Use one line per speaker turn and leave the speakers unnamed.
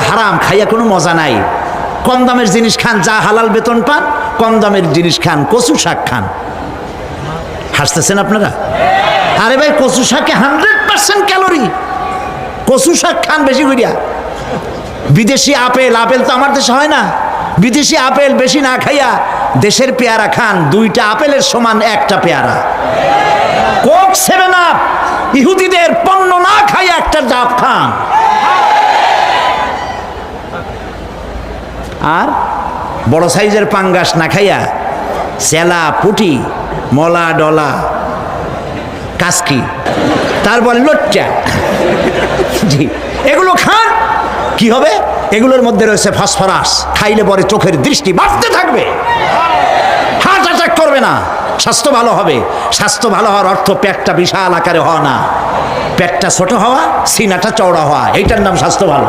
হারাম, খাইয়া কোনো মজা নাই। কম দামের জিনিস খান, যা হালাল বেতন পান, কম দামের জিনিস খান, কচু শাক খান। হাসতেছেন আপনারা? আরে ভাই, কচু শাকে 100% ক্যালোরি। কচু শাক খান বেশি করিয়া। বিদেশি আপেল, আপেল তো আমার দেশে হয় না। বিদেশি আপেল বেশি না খাইয়া দেশের পেয়ারা খান, 2টা আপেলের সমান 1টা পেয়ারা। কোক 7 আপ ইহুদিদের পণ্য না খাইয়া 1টা ডাব খান। আর বড় সাইজের পাঙ্গাস না খাইয়া চেলা, পুটি, মলা, ডলা, কাসকি, তারপর লচ্চা, জি, এগুলো খান। কি হবে? এগুলোর মধ্যে রয়েছে ফসফরাস। খাইলে পরে চোখের দৃষ্টি বাড়তে থাকবে, হার্ট অ্যাটাক করবে না, স্বাস্থ্য ভালো হবে। স্বাস্থ্য ভালো হওয়ার অর্থ পেটটা বিশাল আকারে হওয়া না, পেটটা ছোট হওয়া, সিনাটা চওড়া হওয়া, এইটার নাম স্বাস্থ্য ভালো।